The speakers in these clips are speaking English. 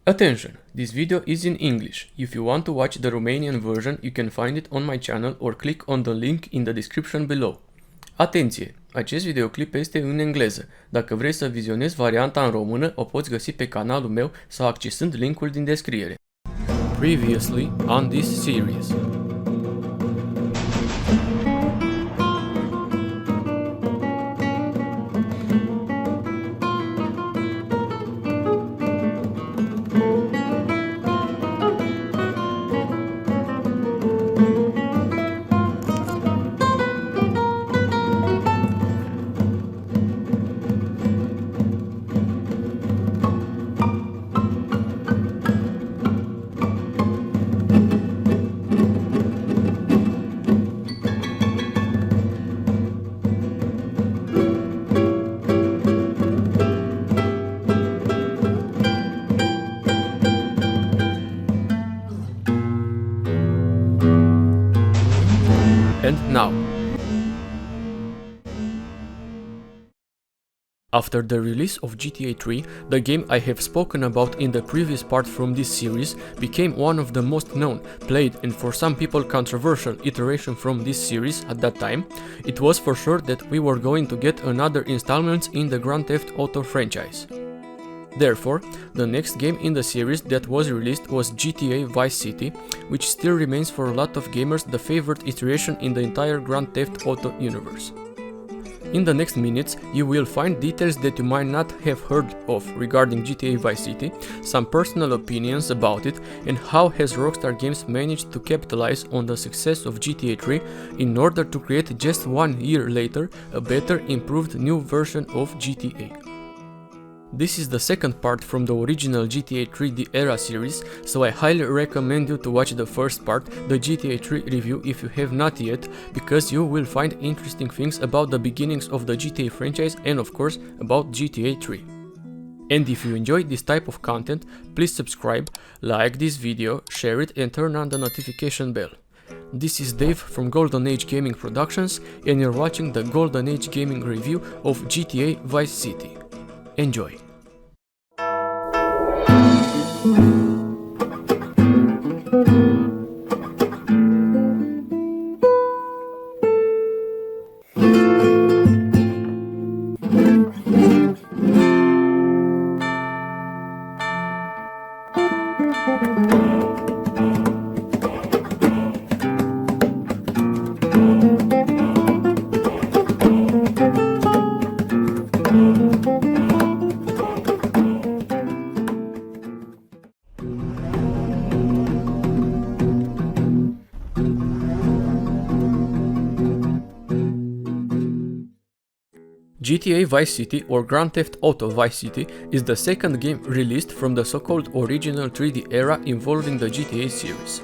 Attention! This video is in English. If you want to watch the Romanian version, you can find it on my channel or click on the link in the description below. Atenție! Acest videoclip este în engleză. Dacă vrei să vizionezi varianta în română, o poți găsi pe canalul meu sau accesând linkul din descriere. Previously on this series. And now. After the release of GTA 3, the game I have spoken about in the previous part from this series became one of the most known, played and for some people controversial iteration from this series at that time. It was for sure that we were going to get another installment in the Grand Theft Auto franchise. Therefore, the next game in the series that was released was GTA Vice City, which still remains for a lot of gamers the favorite iteration in the entire Grand Theft Auto universe. In the next minutes, you will find details that you might not have heard of regarding GTA Vice City, some personal opinions about it, and how has Rockstar Games managed to capitalize on the success of GTA 3 in order to create just 1 year later a better, improved new version of GTA. This is the second part from the original GTA 3 The Era series, so I highly recommend you to watch the first part, the GTA 3 review, if you have not yet, because you will find interesting things about the beginnings of the GTA franchise and of course about GTA 3. And if you enjoy this type of content, please subscribe, like this video, share it and turn on the notification bell. This is Dave from Golden Age Gaming Productions and you're watching the Golden Age Gaming review of GTA Vice City. Enjoy! GTA Vice City or Grand Theft Auto Vice City is the second game released from the so-called original 3D era involving the GTA series.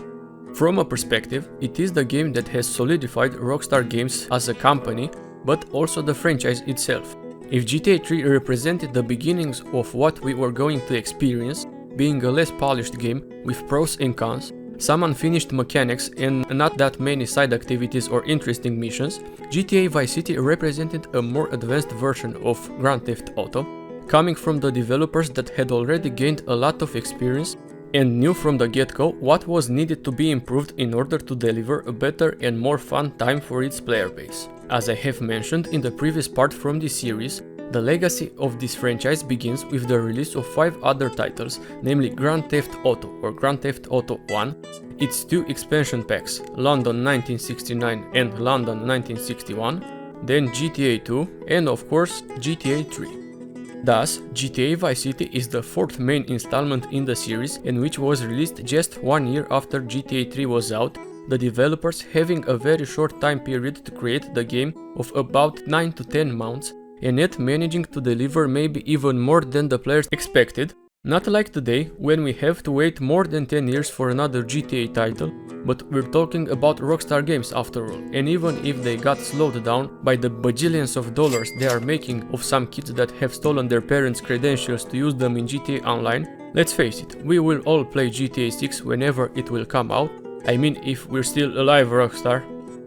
From a perspective, it is the game that has solidified Rockstar Games as a company, but also the franchise itself. If GTA 3 represented the beginnings of what we were going to experience, being a less polished game with pros and cons, some unfinished mechanics and not that many side activities or interesting missions, GTA Vice City represented a more advanced version of Grand Theft Auto, coming from the developers that had already gained a lot of experience and knew from the get-go what was needed to be improved in order to deliver a better and more fun time for its player base. As I have mentioned in the previous part from this series, the legacy of this franchise begins with the release of 5 other titles, namely Grand Theft Auto or Grand Theft Auto 1, its 2 expansion packs, London 1969 and London 1961, then GTA 2 and of course GTA 3. Thus, GTA Vice City is the 4th main installment in the series and which was released just 1 year after GTA 3 was out, the developers having a very short time period to create the game of about 9 to 10 months, and yet managing to deliver maybe even more than the players expected, not like today when we have to wait more than 10 years for another GTA title, but we're talking about Rockstar Games after all, and even if they got slowed down by the bajillions of dollars they are making of some kids that have stolen their parents' credentials to use them in GTA Online, let's face it, we will all play GTA 6 whenever it will come out, I mean if we're still alive, Rockstar,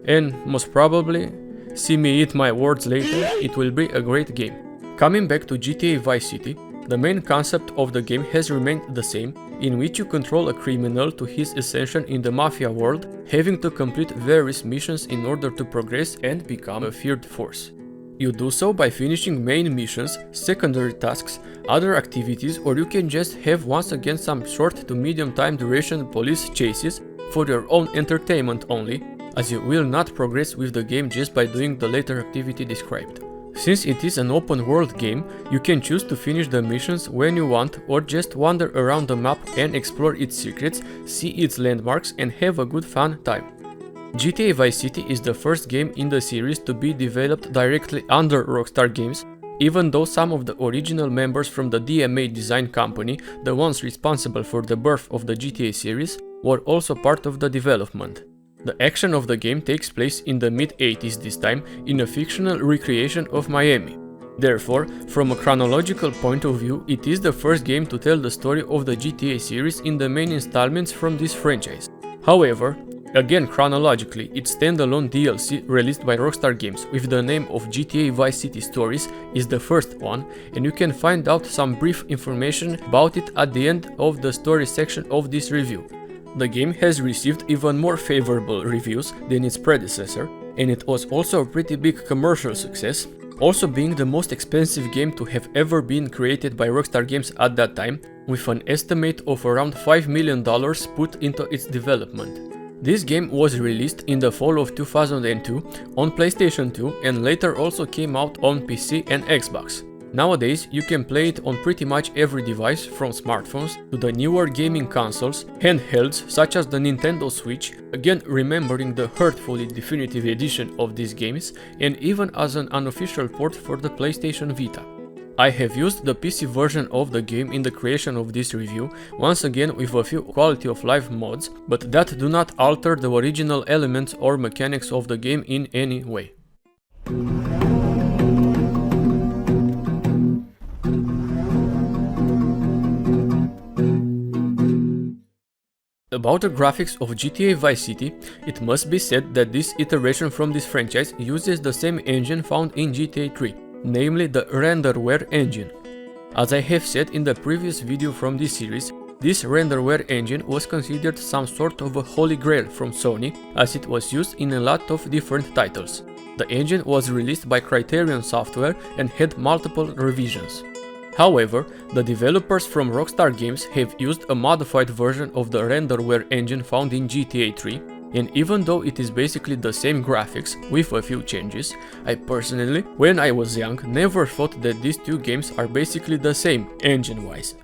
and most probably, see me eat my words later, it will be a great game. Coming back to GTA Vice City, The main concept of the game has remained the same, in which you control a criminal to his ascension in the mafia world, having to complete various missions in order to progress and become a feared force. You do so by finishing main missions, secondary tasks, other activities, or you can just have once again some short to medium time duration police chases for your own entertainment only, as you will not progress with the game just by doing the latter activity described. Since it is an open world game, you can choose to finish the missions when you want or just wander around the map and explore its secrets, see its landmarks and have a good fun time. GTA Vice City is the first game in the series to be developed directly under Rockstar Games, even though some of the original members from the DMA design company, the ones responsible for the birth of the GTA series, were also part of the development. The action of the game takes place in the mid-80s this time, in a fictional recreation of Miami. Therefore, from a chronological point of view, it is the first game to tell the story of the GTA series in the main installments from this franchise. However, again chronologically, its standalone DLC released by Rockstar Games with the name of GTA Vice City Stories is the first one, and you can find out some brief information about it at the end of the story section of this review. The game has received even more favorable reviews than its predecessor, and it was also a pretty big commercial success, also being the most expensive game to have ever been created by Rockstar Games at that time, with an estimate of around $5 million put into its development. This game was released in the fall of 2002 on PlayStation 2 and later also came out on PC and Xbox. Nowadays, you can play it on pretty much every device, from smartphones to the newer gaming consoles, handhelds such as the Nintendo Switch, again remembering the hurtfully definitive edition of these games, and even as an unofficial port for the PlayStation Vita. I have used the PC version of the game in the creation of this review, once again with a few quality of life mods, but that do not alter the original elements or mechanics of the game in any way. About the graphics of GTA Vice City, it must be said that this iteration from this franchise uses the same engine found in GTA 3, namely the RenderWare engine. As I have said in the previous video from this series, this RenderWare engine was considered some sort of a holy grail from Sony, as it was used in a lot of different titles. The engine was released by Criterion Software and had multiple revisions. However, the developers from Rockstar Games have used a modified version of the RenderWare engine found in GTA 3, and even though it is basically the same graphics with a few changes, I personally, when I was young, never thought that these two games are basically the same engine-wise.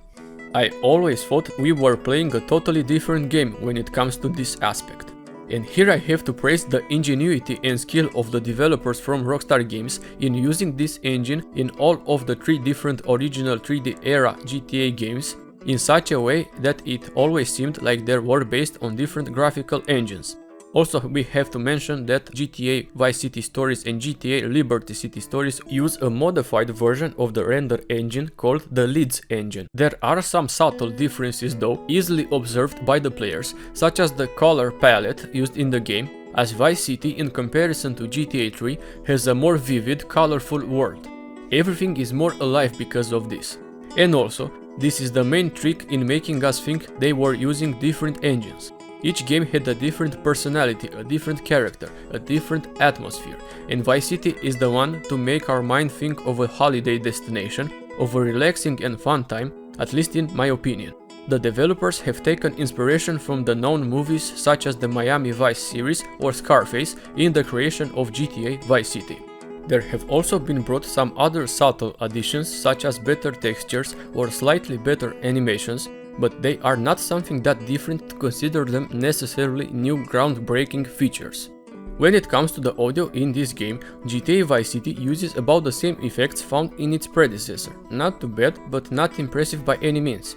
I always thought we were playing a totally different game when it comes to this aspect. And here I have to praise the ingenuity and skill of the developers from Rockstar Games in using this engine in all of the three different original 3D era GTA games in such a way that it always seemed like they were based on different graphical engines. Also, we have to mention that GTA Vice City Stories and GTA Liberty City Stories use a modified version of the render engine called the Leeds engine. There are some subtle differences though, easily observed by the players, such as the color palette used in the game, as Vice City in comparison to GTA 3 has a more vivid, colorful world. Everything is more alive because of this. And also, this is the main trick in making us think they were using different engines. Each game had a different personality, a different character, a different atmosphere, and Vice City is the one to make our mind think of a holiday destination, of a relaxing and fun time, at least in my opinion. The developers have taken inspiration from the known movies such as the Miami Vice series or Scarface in the creation of GTA Vice City. There have also been brought some other subtle additions such as better textures or slightly better animations, but they are not something that different to consider them necessarily new groundbreaking features. When it comes to the audio in this game, GTA Vice City uses about the same effects found in its predecessor. Not too bad, but not impressive by any means.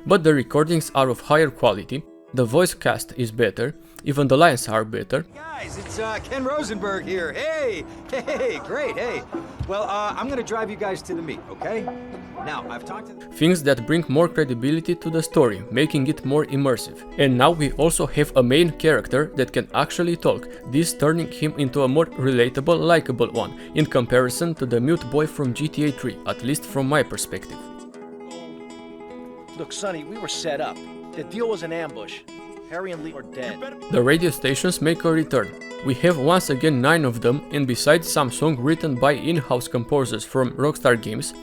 But the recordings are of higher quality, the voice cast is better, even the lines are better. Guys, it's Ken Rosenberg here. Hey, great, hey. Well, I'm gonna drive you guys to the meet, okay? Now, I've talked to... Things that bring more credibility to the story, making it more immersive. And now we also have a main character that can actually talk, this turning him into a more relatable, likable one, in comparison to the mute boy from GTA 3, at least from my perspective. Look, Sonny, we were set up. The deal was an ambush. Harry and Lee are dead. The radio stations make a return. We have once again 9 of them, and besides some songs written by in-house composers from Rockstar Games.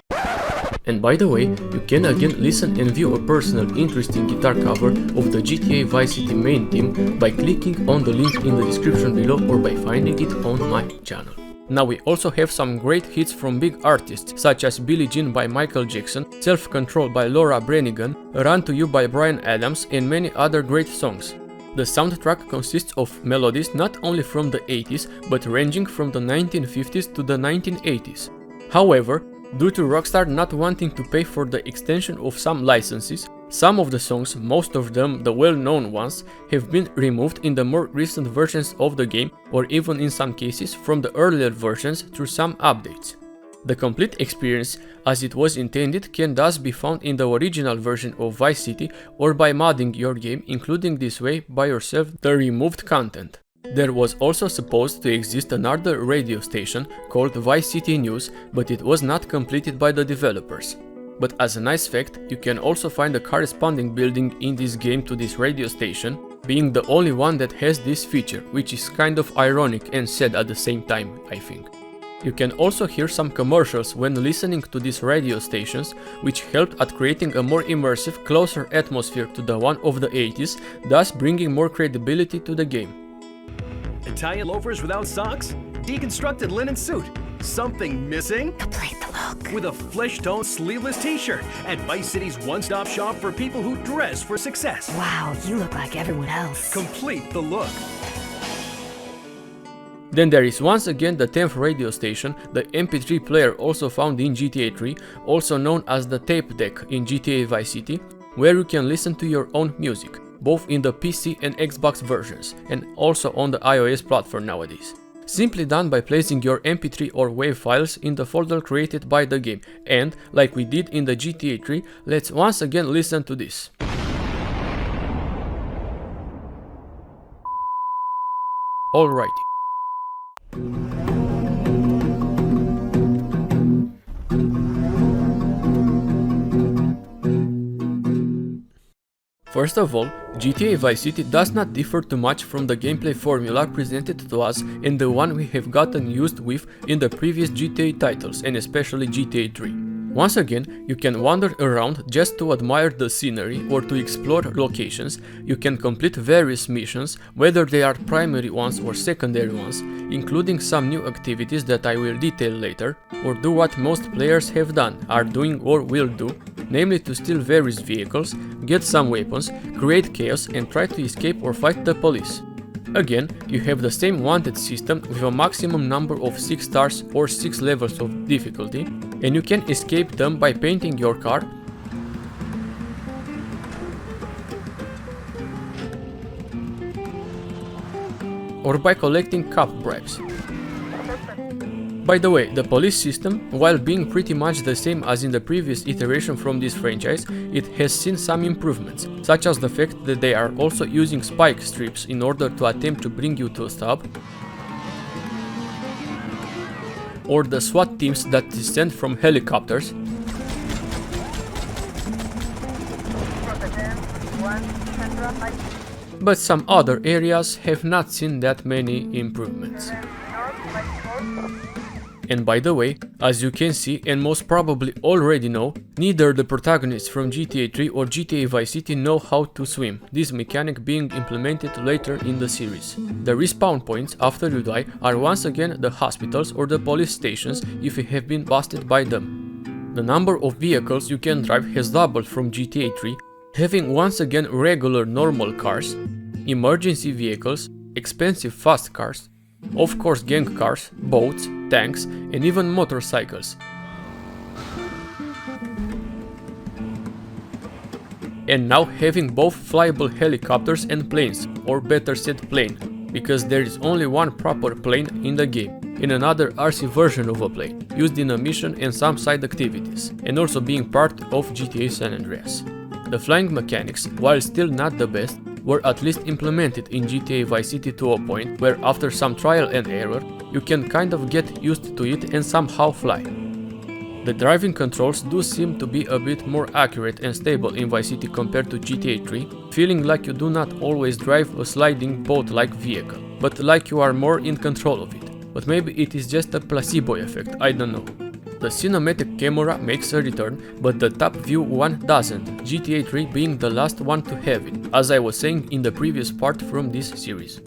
And by the way, you can again listen and view a personal interesting guitar cover of the GTA Vice City main theme by clicking on the link in the description below or by finding it on my channel. Now we also have some great hits from big artists such as Billie Jean by Michael Jackson, Self-Control by Laura Branigan, Run to You by Bryan Adams and many other great songs. The soundtrack consists of melodies not only from the 80s but ranging from the 1950s to the 1980s. However, due to Rockstar not wanting to pay for the extension of some licenses, some of the songs, most of them the well-known ones, have been removed in the more recent versions of the game or even in some cases from the earlier versions through some updates. The complete experience as it was intended can thus be found in the original version of Vice City or by modding your game, including this way by yourself the removed content. There was also supposed to exist another radio station called Vice City News, but it was not completed by the developers. But as a nice fact, you can also find a corresponding building in this game to this radio station, being the only one that has this feature, which is kind of ironic and sad at the same time, I think. You can also hear some commercials when listening to these radio stations, which helped at creating a more immersive, closer atmosphere to the one of the 80s, thus bringing more credibility to the game. Italian loafers without socks? Deconstructed linen suit? Something missing? Complete the look. With a flesh-tone sleeveless t-shirt at Vice City's one-stop shop for people who dress for success. Wow, you look like everyone else. Complete the look. Then there is once again the 10th radio station, the MP3 player also found in GTA 3, also known as the tape deck in GTA Vice City, where you can listen to your own music, both in the PC and Xbox versions, and also on the iOS platform nowadays. Simply done by placing your MP3 or WAV files in the folder created by the game, and, like we did in the GTA 3, let's once again listen to this. Alrighty. First of all, GTA Vice City does not differ too much from the gameplay formula presented to us and the one we have gotten used with in the previous GTA titles and especially GTA 3. Once again, you can wander around just to admire the scenery or to explore locations. You can complete various missions, whether they are primary ones or secondary ones, including some new activities that I will detail later, or do what most players have done, are doing or will do, namely to steal various vehicles, get some weapons, create chaos and try to escape or fight the police. Again, you have the same wanted system with a maximum number of 6 stars or 6 levels of difficulty, and you can escape them by painting your car or by collecting cop bribes. By the way, the police system, while being pretty much the same as in the previous iteration from this franchise, it has seen some improvements, such as the fact that they are also using spike strips in order to attempt to bring you to a stop, or the SWAT teams that descend from helicopters, but some other areas have not seen that many improvements. And by the way, as you can see and most probably already know, neither the protagonists from GTA 3 or GTA Vice City know how to swim, this mechanic being implemented later in the series. The respawn points after you die are once again the hospitals or the police stations if you have been busted by them. The number of vehicles you can drive has doubled from GTA 3, having once again regular normal cars, emergency vehicles, expensive fast cars, of course gang cars, boats, tanks and even motorcycles. And now having both flyable helicopters and planes, or better said plane, because there is only one proper plane in the game, and another RC version of a plane, used in a mission and some side activities, and also being part of GTA San Andreas. The flying mechanics, while still not the best, were at least implemented in GTA Vice City to a point where after some trial and error, you can kind of get used to it and somehow fly. The driving controls do seem to be a bit more accurate and stable in Vice City compared to GTA 3, feeling like you do not always drive a sliding boat-like vehicle, but like you are more in control of it. But maybe it is just a placebo effect, I don't know. The cinematic camera makes a return, but the top view one doesn't, GTA 3 being the last one to have it, as I was saying in the previous part from this series.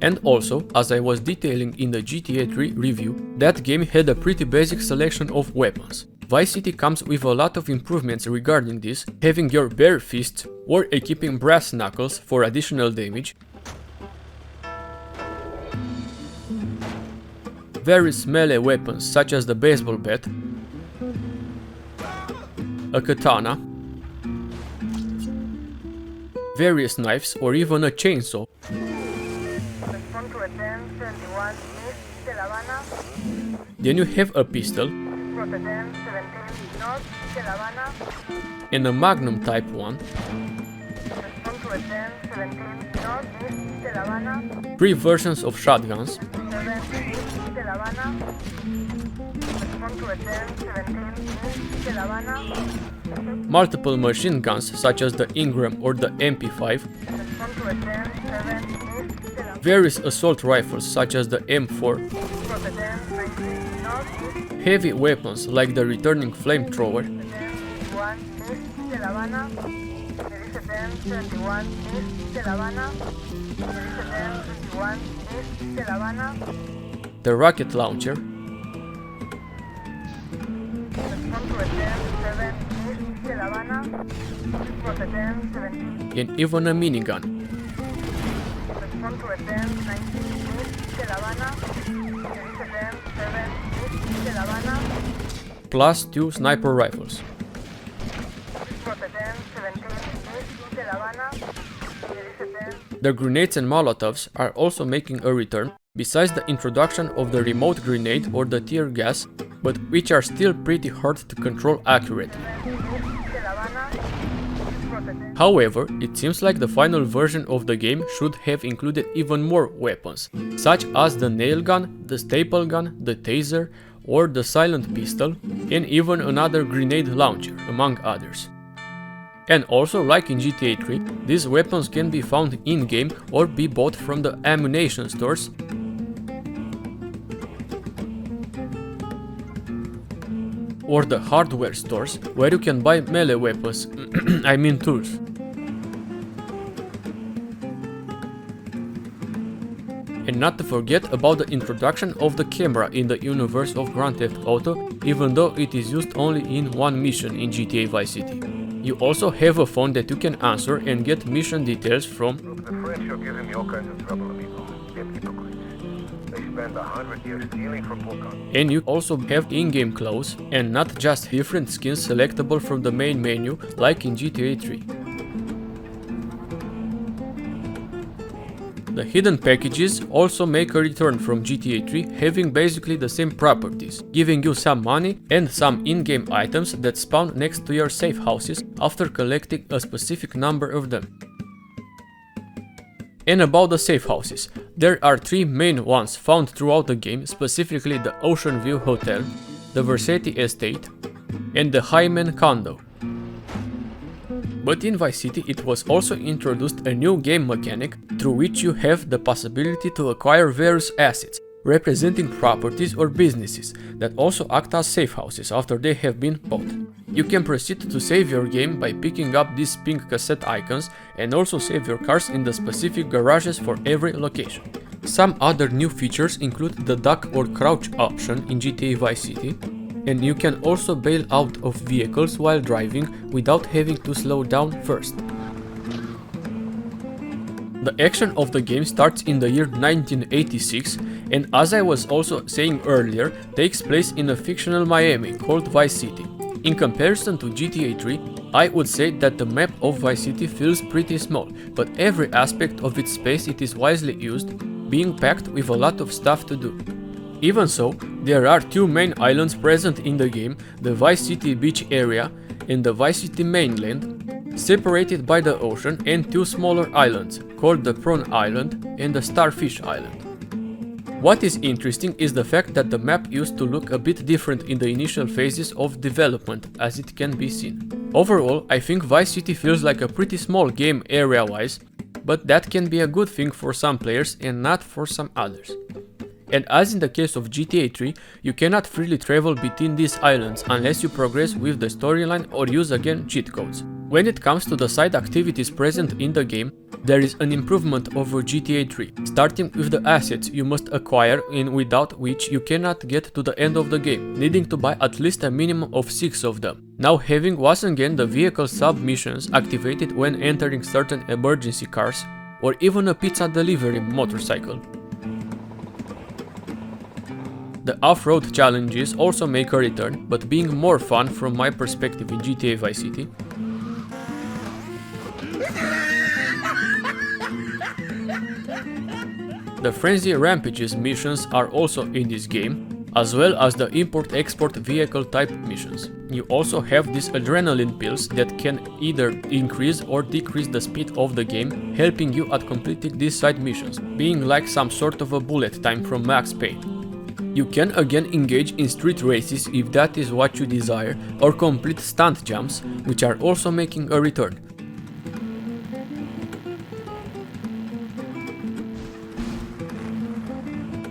And also, as I was detailing in the GTA 3 review, that game had a pretty basic selection of weapons. Vice City comes with a lot of improvements regarding this, having your bare fists or equipping brass knuckles for additional damage, various melee weapons such as the baseball bat, a katana, various knives or even a chainsaw, then you have a pistol, and a Magnum Type 1, 3 versions of shotguns, multiple machine guns such as the Ingram or the MP5, various assault rifles such as the M4, heavy weapons like the returning flamethrower, the rocket launcher, and even a minigun. Plus 2 sniper rifles. The grenades and molotovs are also making a return, besides the introduction of the remote grenade or the tear gas, but which are still pretty hard to control accurately. However, it seems like the final version of the game should have included even more weapons, such as the nail gun, the staple gun, the taser, or the silent pistol, and even another grenade launcher, among others. And also, like in GTA 3, these weapons can be found in-game or be bought from the ammunition stores, or the hardware stores, where you can buy melee weapons, I mean tools. And not to forget about the introduction of the camera in the universe of Grand Theft Auto, even though it is used only in one mission in GTA Vice City. You also have a phone that you can answer and get mission details from. Look, the French are giving me all kinds of trouble, amigo. They're hypocrites. They spend 100 years stealing from poor countries. And you also have in-game clothes, and not just different skins selectable from the main menu like in GTA 3. The hidden packages also make a return from GTA 3, having basically the same properties, giving you some money and some in-game items that spawn next to your safe houses after collecting a specific number of them. And about the safe houses, there are 3 main ones found throughout the game, specifically the Ocean View Hotel, the Versetti Estate, and the Hyman Condo. But in Vice City it was also introduced a new game mechanic through which you have the possibility to acquire various assets, representing properties or businesses, that also act as safe houses after they have been bought. You can proceed to save your game by picking up these pink cassette icons and also save your cars in the specific garages for every location. Some other new features include the duck or crouch option in GTA Vice City, and you can also bail out of vehicles while driving without having to slow down first. The action of the game starts in the year 1986 and, as I was also saying earlier, takes place in a fictional Miami called Vice City. In comparison to GTA 3, I would say that the map of Vice City feels pretty small, but every aspect of its space it is wisely used, being packed with a lot of stuff to do. Even so, there are 2 main islands present in the game, the Vice City beach area and the Vice City mainland, separated by the ocean, and 2 smaller islands, called the Prawn Island and the Starfish Island. What is interesting is the fact that the map used to look a bit different in the initial phases of development, as it can be seen. Overall, I think Vice City feels like a pretty small game area-wise, but that can be a good thing for some players and not for some others. And as in the case of GTA 3, you cannot freely travel between these islands unless you progress with the storyline or use again cheat codes. When it comes to the side activities present in the game, there is an improvement over GTA 3, starting with the assets you must acquire and without which you cannot get to the end of the game, needing to buy at least a minimum of 6 of them. Now having once again the vehicle sub-missions activated when entering certain emergency cars, or even a pizza delivery motorcycle. The off-road challenges also make a return, but being more fun from my perspective in GTA Vice City. The Frenzy Rampages missions are also in this game, as well as the import-export vehicle type missions. You also have these adrenaline pills that can either increase or decrease the speed of the game, helping you at completing these side missions, being like some sort of a bullet time from Max Payne. You can again engage in street races if that is what you desire, or complete stunt jumps, which are also making a return.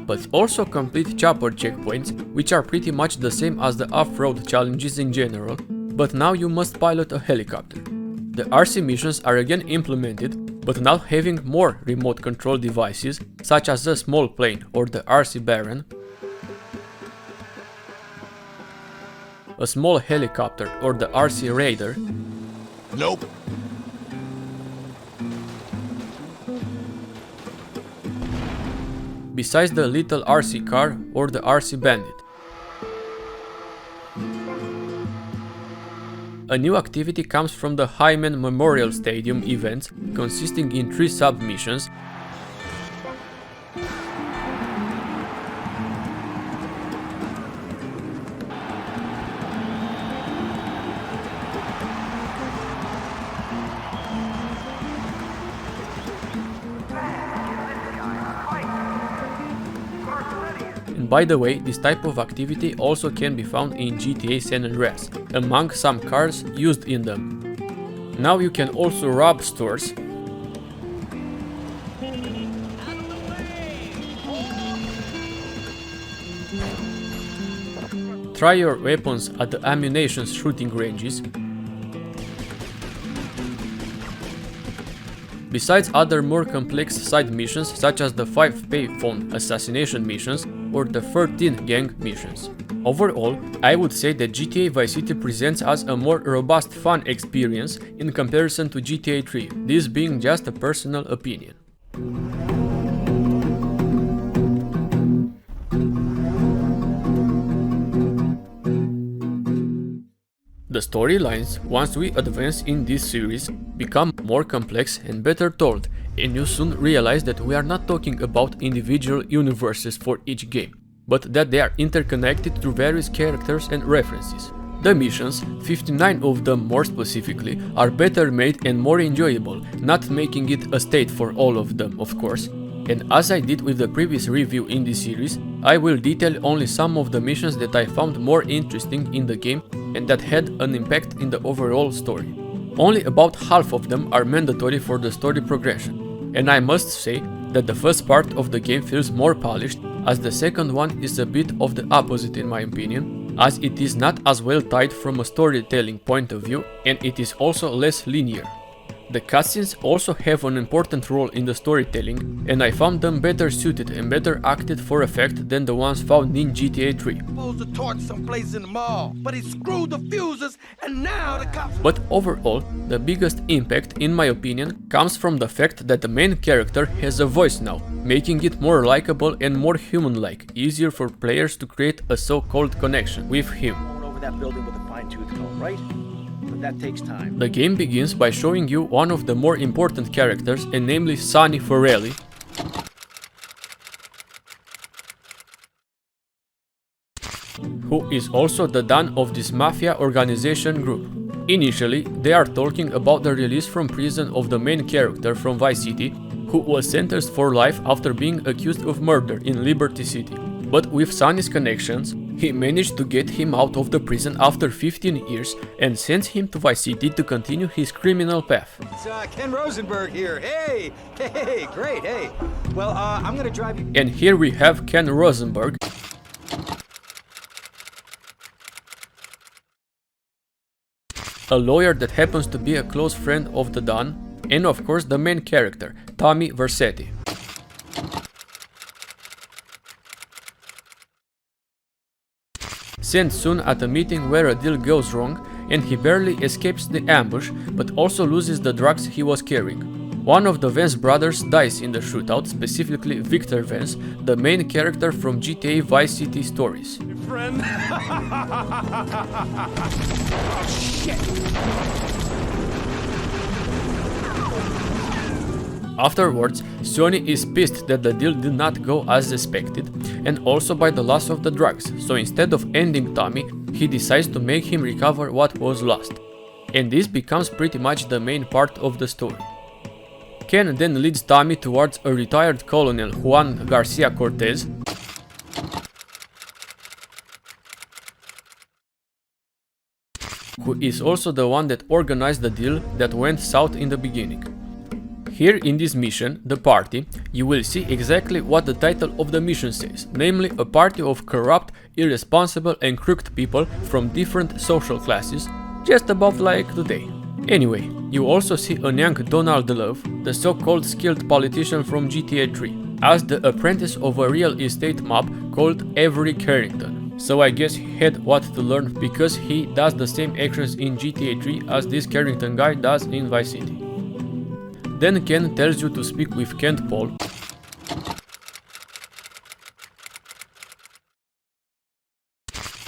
But also complete chopper checkpoints, which are pretty much the same as the off-road challenges in general, but now you must pilot a helicopter. The RC missions are again implemented, but now having more remote control devices, such as the small plane or the RC Baron, a small helicopter or the RC Raider. Nope. Besides the little RC car or the RC Bandit. A new activity comes from the Hyman Memorial Stadium events, consisting in 3 sub-missions. And by the way, this type of activity also can be found in GTA San Andreas, among some cars used in them. Now you can also rob stores, try your weapons at the ammunition shooting ranges, besides other more complex side missions such as the 5 payphone assassination missions or the 13 gang missions. Overall, I would say that GTA Vice City presents us a more robust fun experience in comparison to GTA 3, this being just a personal opinion. The storylines, once we advance in this series, become more complex and better told, and you soon realize that we are not talking about individual universes for each game, but that they are interconnected through various characters and references. The missions, 59 of them more specifically, are better made and more enjoyable, not making it a state for all of them, of course. And as I did with the previous review in this series, I will detail only some of the missions that I found more interesting in the game and that had an impact in the overall story. Only about half of them are mandatory for the story progression, and I must say that the first part of the game feels more polished, as the second one is a bit of the opposite in my opinion, as it is not as well tied from a storytelling point of view and it is also less linear. The cutscenes also have an important role in the storytelling, and I found them better suited and better acted for effect than the ones found in GTA 3. But overall, the biggest impact, in my opinion, comes from the fact that the main character has a voice now, making it more likable and more human-like, easier for players to create a so-called connection with him. Over that building with a fine-tooth comb, right? That takes time. The game begins by showing you one of the more important characters, and namely Sonny Forelli, who is also the Don of this mafia organization group. Initially, they are talking about the release from prison of the main character from Vice City, who was sentenced for life after being accused of murder in Liberty City. But with Sonny's connections, he managed to get him out of the prison after 15 years and sends him to Vice City to continue his criminal path. It's Ken Rosenberg here. Hey, hey, great, hey. Well, I'm gonna drive you... And here we have Ken Rosenberg, a lawyer that happens to be a close friend of the Don, and of course the main character, Tommy Vercetti. Sent soon at a meeting where a deal goes wrong and he barely escapes the ambush, but also loses the drugs he was carrying. One of the Vance brothers dies in the shootout, specifically Victor Vance, the main character from GTA Vice City stories. Friend. Afterwards, Sonny is pissed that the deal did not go as expected, and also by the loss of the drugs, so instead of ending Tommy, he decides to make him recover what was lost. And this becomes pretty much the main part of the story. Ken then leads Tommy towards a retired Colonel Juan Garcia Cortez, who is also the one that organized the deal that went south in the beginning. Here in this mission, The Party, you will see exactly what the title of the mission says, namely a party of corrupt, irresponsible and crooked people from different social classes, just about like today. Anyway, you also see a young Donald Love, the so-called skilled politician from GTA 3, as the apprentice of a real estate mob called Avery Carrington. So I guess he had what to learn because he does the same actions in GTA 3 as this Carrington guy does in Vice City. Then Ken tells you to speak with Kent Paul,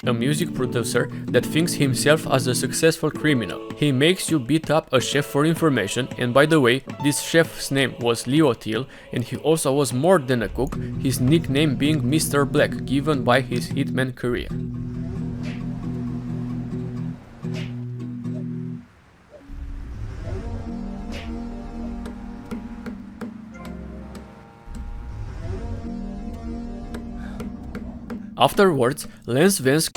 a music producer that thinks himself as a successful criminal. He makes you beat up a chef for information, and by the way, this chef's name was Leo Thiel, and he also was more than a cook, his nickname being Mr. Black, given by his hitman career. Afterwards, Lance Vance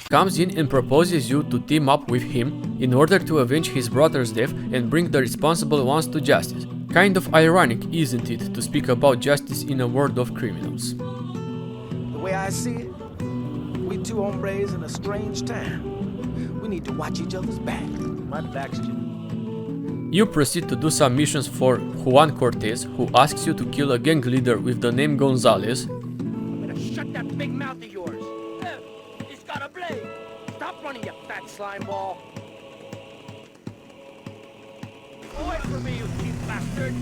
comes in and proposes you to team up with him in order to avenge his brother's death and bring the responsible ones to justice. Kind of ironic, isn't it, to speak about justice in a world of criminals? The way I see it, we two hombres in a strange town. We need to watch each other's back. My back's just... You proceed to do some missions for Juan Cortez, who asks you to kill a gang leader with the name Gonzalez. I'm gonna shut that big mouth of yours. He's got a blade. Stop running, you fat slime ball. Away from me, you cheap bastard.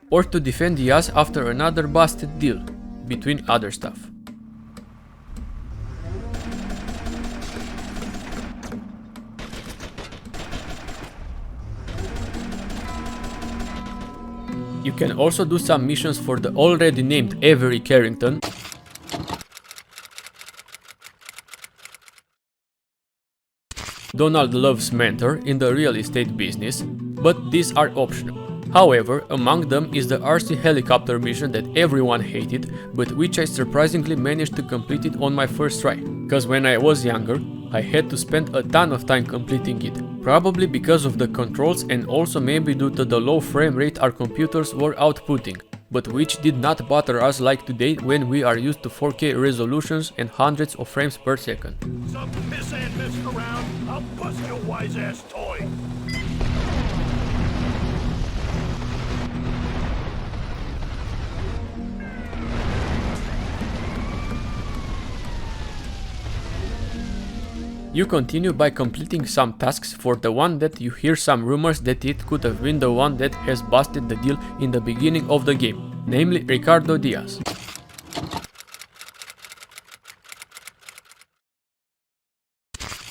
Or to defend Diaz after another busted deal, between other stuff. You can also do some missions for the already named Avery Carrington, Donald Love's mentor in the real estate business, but these are optional. However, among them is the RC helicopter mission that everyone hated, but which I surprisingly managed to complete it on my first try, cause when I was younger, I had to spend a ton of time completing it, probably because of the controls and also maybe due to the low frame rate our computers were outputting, but which did not bother us like today when we are used to 4K resolutions and hundreds of frames per second. Some piss and mess around, I'll bust your wise-ass toy. You continue by completing some tasks for the one that you hear some rumors that it could have been the one that has busted the deal in the beginning of the game, namely Ricardo Diaz.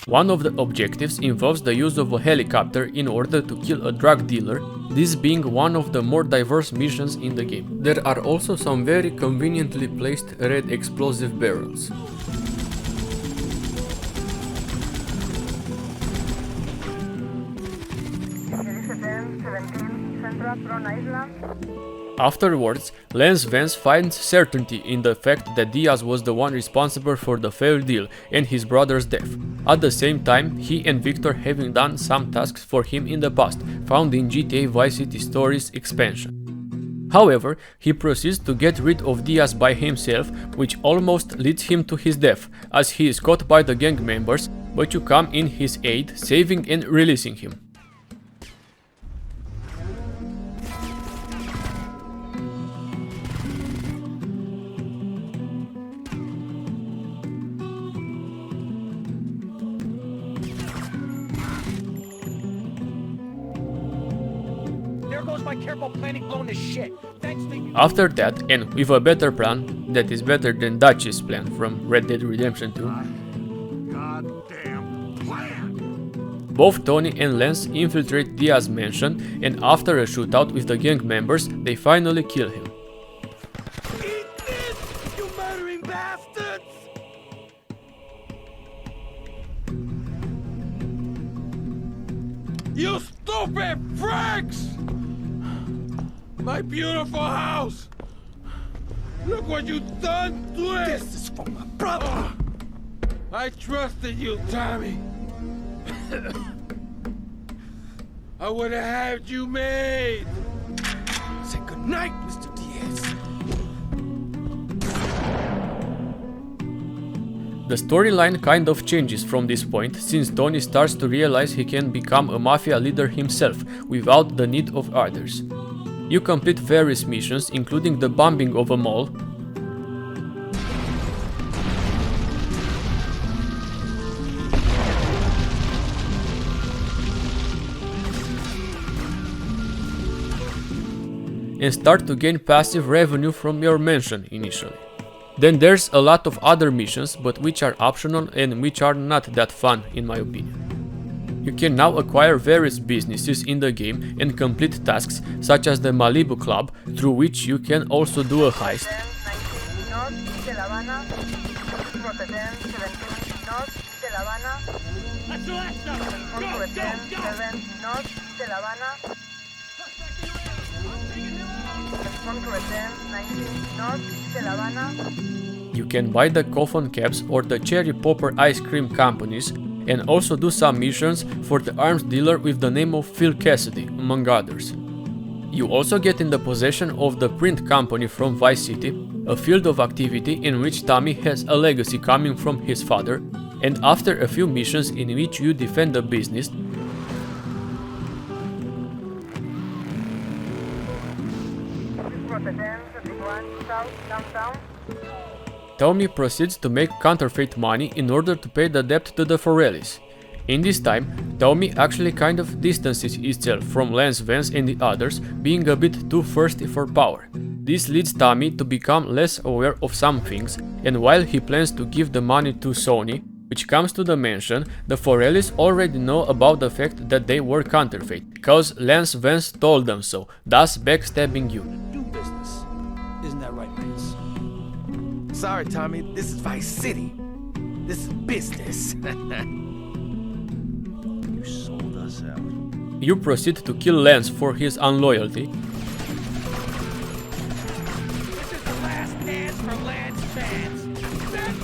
One of the objectives involves the use of a helicopter in order to kill a drug dealer, this being one of the more diverse missions in the game. There are also some very conveniently placed red explosive barrels. Afterwards, Lance Vance finds certainty in the fact that Diaz was the one responsible for the failed deal and his brother's death. At the same time, he and Victor having done some tasks for him in the past, found in GTA Vice City Stories expansion. However, he proceeds to get rid of Diaz by himself, which almost leads him to his death, as he is caught by the gang members, but you come in his aid, saving and releasing him. My careful planning blown to shit. Thanks to you. After that, and with a better plan that is better than Dutch's plan from Red Dead Redemption 2, Goddamn plan! both Tony and Lance infiltrate Diaz's mansion, and after a shootout with the gang members, they finally kill him. Eat this, you murdering bastards! You stupid freaks! My beautiful house! Look what you done to it! This is for my brother. I trusted you, Tommy. I would have had you made. Say goodnight, Mr. Diaz. The storyline kind of changes from this point, since Tony starts to realize he can become a mafia leader himself, without the need of others. You complete various missions, including the bombing of a mall, and start to gain passive revenue from your mansion initially. Then there's a lot of other missions, but which are optional and which are not that fun in my opinion. You can now acquire various businesses in the game and complete tasks such as the Malibu Club, through which you can also do a heist. That's the last stuff. You can buy the coffin caps or the cherry popper ice cream companies, and also do some missions for the arms dealer with the name of Phil Cassidy, among others. You also get in the possession of the print company from Vice City, a field of activity in which Tommy has a legacy coming from his father, and after a few missions in which you defend the business, Tommy proceeds to make counterfeit money in order to pay the debt to the Forellis. In this time, Tommy actually kind of distances itself from Lance Vance and the others, being a bit too thirsty for power. This leads Tommy to become less aware of some things, and while he plans to give the money to Sony, which comes to the mansion, the Forellis already know about the fact that they were counterfeit, because Lance Vance told them so, thus backstabbing you. Do business. Isn't that right, Vince? Sorry, Tommy. This is Vice City. This is business. You sold us out. You proceed to kill Lance for his unloyalty, This is the last dance for Lance fans.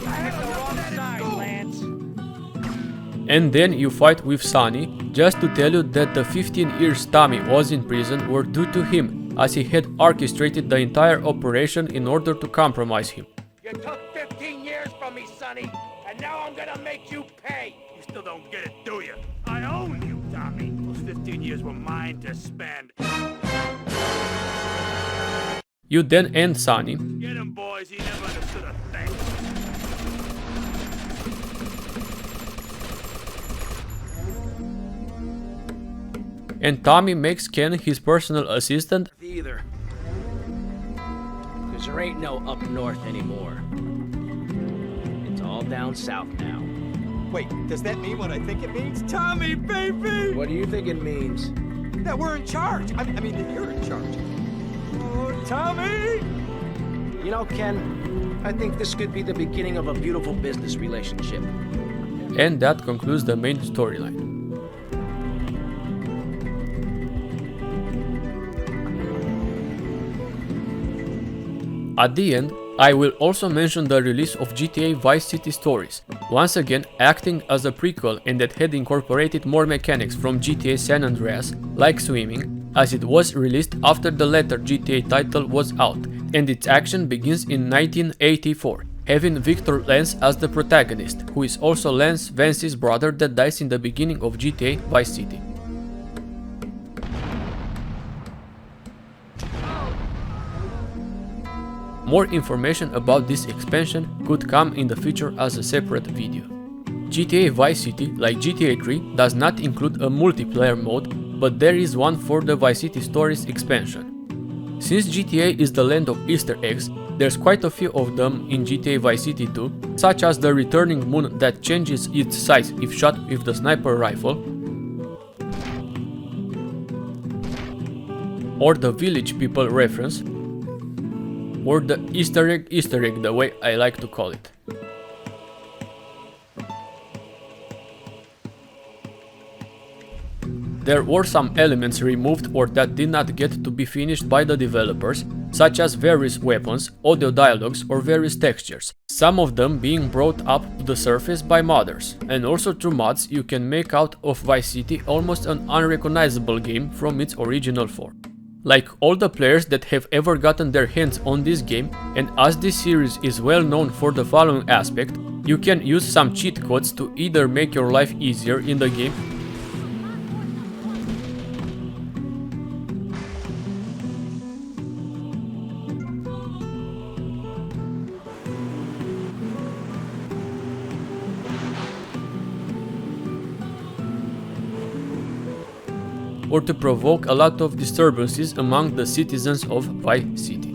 I hit the wrong side, Lance. and then you fight with Sonny, just to tell you that the 15 years Tommy was in prison were due to him, as he had orchestrated the entire operation in order to compromise him. You took 15 years from me, Sonny, and now I'm gonna make you pay. You still don't get it, do you? I own you, Tommy. Those 15 years were mine to spend. You then end Sonny, Get him, boys. He never understood a thing. and Tommy makes Ken his personal assistant, Either. Because there ain't no up north anymore. It's all down south now. Wait, does that mean what I think it means? Tommy, baby! What do you think it means? That we're in charge. I mean that you're in charge. Oh, Tommy! You know, Ken, I think this could be the beginning of a beautiful business relationship. And that concludes the main storyline. At the end, I will also mention the release of GTA Vice City Stories, once again acting as a prequel and that had incorporated more mechanics from GTA San Andreas, like swimming, as it was released after the latter GTA title was out, and its action begins in 1984, having Victor Lance as the protagonist, who is also Lance Vance's brother that dies in the beginning of GTA Vice City. More information about this expansion could come in the future as a separate video. GTA Vice City, like GTA 3, does not include a multiplayer mode, but there is one for the Vice City Stories expansion. Since GTA is the land of Easter eggs, there's quite a few of them in GTA Vice City 2, such as the returning moon that changes its size if shot with the sniper rifle, or the village people reference, or the Easter egg the way I like to call it. There were some elements removed or that did not get to be finished by the developers, such as various weapons, audio dialogues or various textures, some of them being brought up to the surface by modders, and also through mods you can make out of Vice City almost an unrecognizable game from its original form. Like all the players that have ever gotten their hands on this game, and as this series is well known for the following aspect, you can use some cheat codes to either make your life easier in the game or to provoke a lot of disturbances among the citizens of Vice City.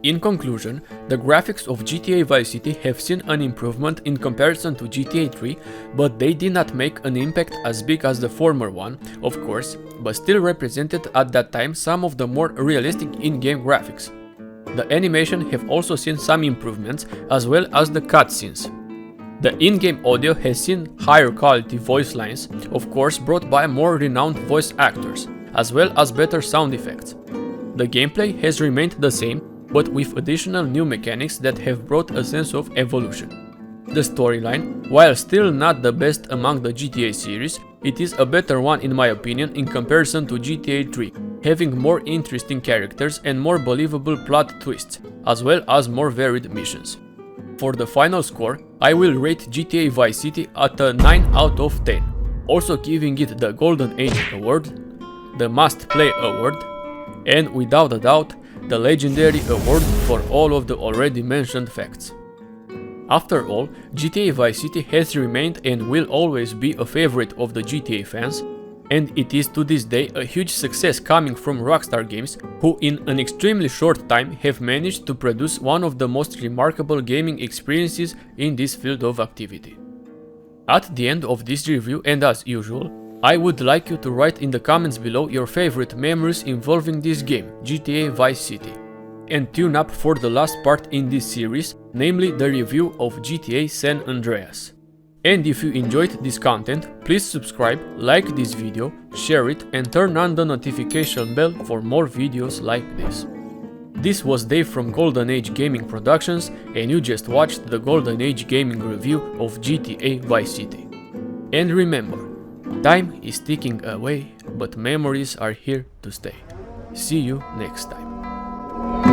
In conclusion, the graphics of GTA Vice City have seen an improvement in comparison to GTA 3, but they did not make an impact as big as the former one, of course, but still represented at that time some of the more realistic in-game graphics. The animation have also seen some improvements, as well as the cutscenes. The in-game audio has seen higher quality voice lines, of course brought by more renowned voice actors, as well as better sound effects. The gameplay has remained the same, but with additional new mechanics that have brought a sense of evolution. The storyline, while still not the best among the GTA series, it is a better one in my opinion in comparison to GTA 3, having more interesting characters and more believable plot twists, as well as more varied missions. For the final score, I will rate GTA Vice City at a 9 out of 10, also giving it the Golden Age Award, the Must Play Award, and without a doubt, the Legendary Award for all of the already mentioned facts. After all, GTA Vice City has remained and will always be a favorite of the GTA fans, and it is to this day a huge success coming from Rockstar Games, who in an extremely short time have managed to produce one of the most remarkable gaming experiences in this field of activity. At the end of this review, and as usual, I would like you to write in the comments below your favorite memories involving this game, GTA Vice City. And tune up for the last part in this series, namely the review of GTA San Andreas. And if you enjoyed this content, please subscribe, like this video, share it and turn on the notification bell for more videos like this. This was Dave from Golden Age Gaming Productions, and you just watched the Golden Age Gaming review of GTA Vice City. And remember, time is ticking away, but memories are here to stay. See you next time.